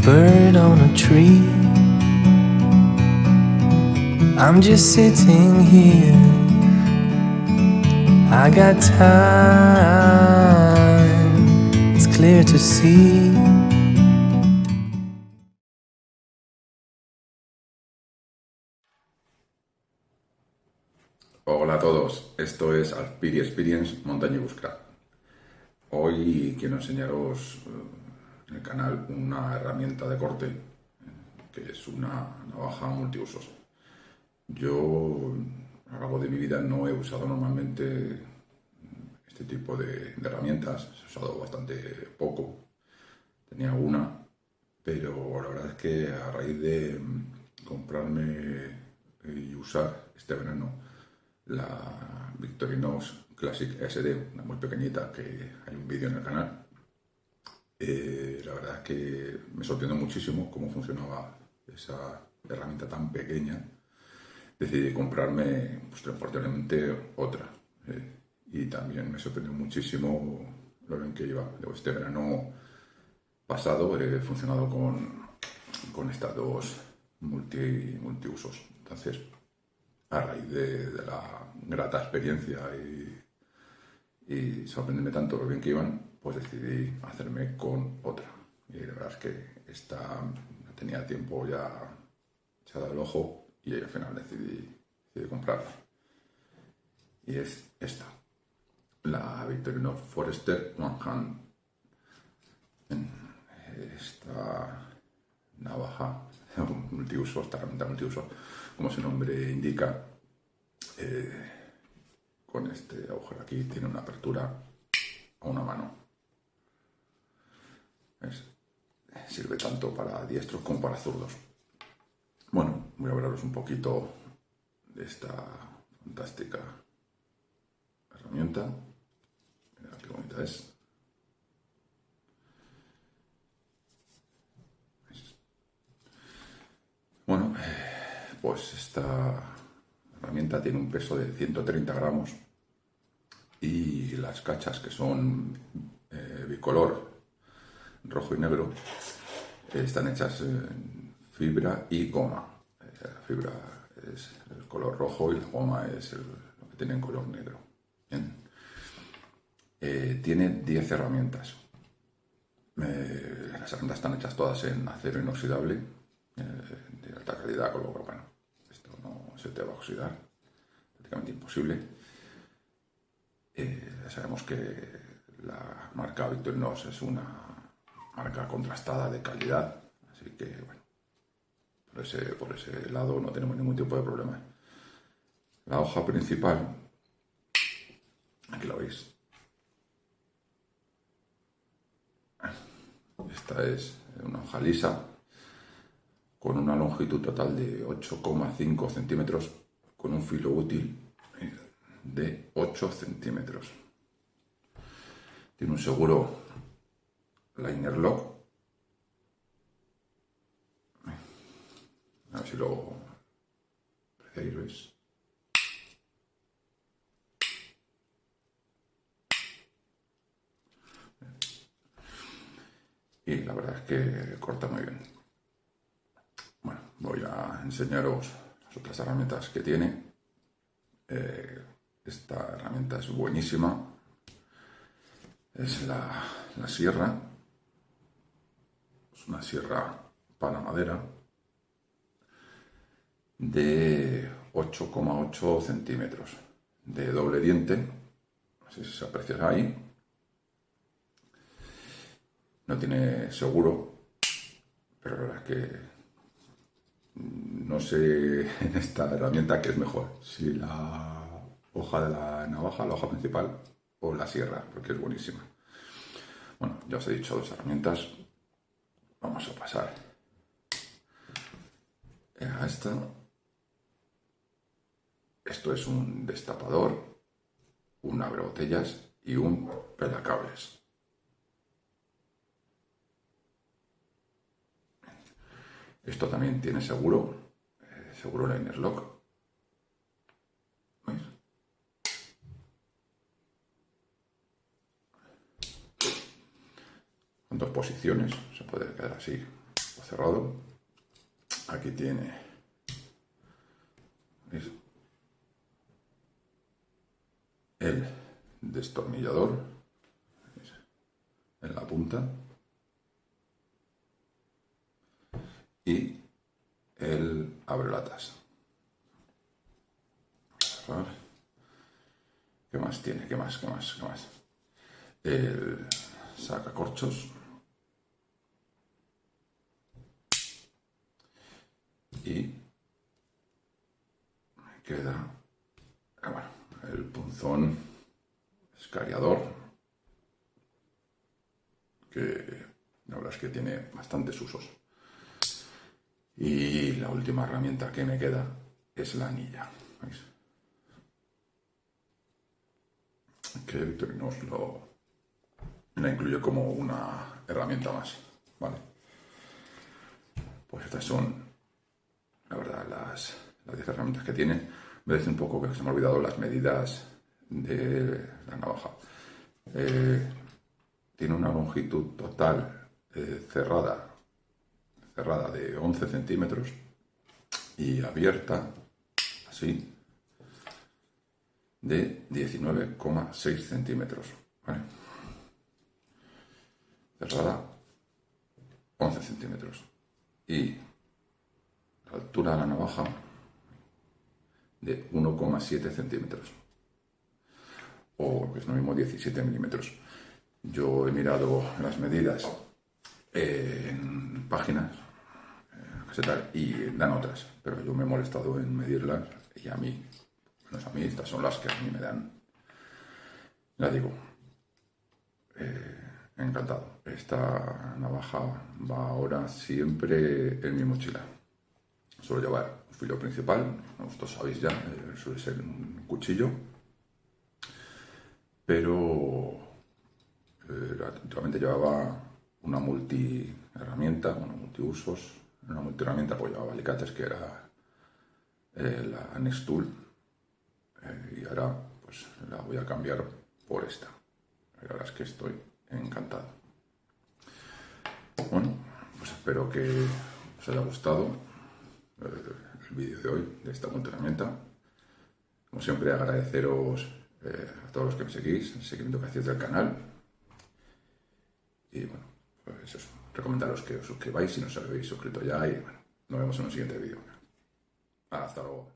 bird on a tree. I'm just sitting here. I got time, it's clear to see. Hola a todos, esto es Alpiri Experience Montaña y Bushcraft. Hoy quiero enseñaros en el canal una herramienta de corte que es una navaja multiusos. Yo a lo largo de mi vida no he usado normalmente este tipo de herramientas, he usado bastante poco, tenía alguna, pero la verdad es que a raíz de comprarme y usar este verano la Victorinox Classic SD, una muy pequeñita, que hay un vídeo en el canal. La verdad es que me sorprendió muchísimo cómo funcionaba esa herramienta tan pequeña. Decidí comprarme posteriormente otra. Y también me sorprendió muchísimo lo bien que iba. Este verano pasado he funcionado con estas dos multiusos. Entonces, a raíz de la grata experiencia y sorprenderme tanto lo bien que iban, pues decidí hacerme con otra. Y la verdad es que esta no tenía tiempo ya echada al ojo y al final decidí comprarla. Y es esta, la Victorinox Forester One Hand. Esta navaja multiuso, esta herramienta multiuso, como su nombre indica, con este agujero aquí tiene una apertura a una mano. Sirve tanto para diestros como para zurdos. Bueno, voy a hablaros un poquito de esta fantástica herramienta. Mirad qué bonita es. Bueno, pues esta herramienta tiene un peso de 130 gramos y las cachas, que son bicolor, rojo y negro, están hechas en fibra y goma. La fibra es el color rojo y la goma es lo que tiene en color negro. Bien. Tiene 10 herramientas. Las herramientas están hechas todas en acero inoxidable, de alta calidad, con lo cual, bueno, esto no se te va a oxidar, prácticamente imposible. Ya sabemos que la marca Victorinox es una marca contrastada de calidad, así que, bueno, por ese lado no tenemos ningún tipo de problema. La hoja principal, aquí lo veis. Esta es una hoja lisa con una longitud total de 8,5 centímetros, con un filo útil de 8 centímetros. Tiene un seguro liner lock. A ver si lo apreciáis, ¿veis? Y la verdad es que corta muy bien. Bueno, voy a enseñaros las otras herramientas que tiene. Esta herramienta es buenísima. Es la sierra. Es una sierra para madera de 8,8 centímetros, de doble diente. No sé si se aprecia ahí. No tiene seguro, pero la verdad es que no sé en esta herramienta qué es mejor, si la hoja de la navaja, la hoja principal, o la sierra, porque es buenísima. Bueno, ya os he dicho dos herramientas. Vamos a pasar a esta. Esto es un destapador, un abrebotellas y un pelacables. Esto también tiene seguro, seguro liner lock. ¿Veis? Con dos posiciones, se puede quedar así, cerrado. Aquí tiene, ¿veis?, el destornillador, ¿veis?, en la punta, y el abrelatas. ¿Qué más tiene? ¿Qué más? El sacacorchos. Y me queda, bueno, el punzón escariador, que la verdad es que tiene bastantes usos. Y la última herramienta que me queda es la anilla, ¿veis?, que Victorinox la incluye como una herramienta más, ¿vale? Pues estas son, la verdad, las 10 herramientas que tiene. Me parece un poco que se me ha olvidado las medidas de la navaja. Tiene una longitud total cerrada de 11 centímetros y abierta, así, de 19,6 centímetros, ¿vale? Cerrada 11 centímetros. Y la altura de la navaja de 1,7 centímetros. O, que es lo mismo, 17 milímetros. Yo he mirado las medidas en páginas y dan otras, pero yo me he molestado en medirlas y a mí estas son las que a mí me dan. Ya digo, encantado. Esta navaja va ahora siempre en mi mochila. Suelo llevar un filo principal, vosotros sabéis ya, suele ser un cuchillo, pero anteriormente llevaba una multiherramienta, multiusos. Una multiherramienta pues llevaba alicates, que era la Nextool, y ahora pues la voy a cambiar por esta. La verdad es que estoy encantado. Bueno, pues espero que os haya gustado el vídeo de hoy, de esta multiherramienta. Como siempre, agradeceros a todos los que me seguís, el seguimiento que hacéis del canal. Y bueno, pues eso, recomendaros que os suscribáis si no os habéis suscrito ya. Y bueno, nos vemos en un siguiente vídeo. Hasta luego.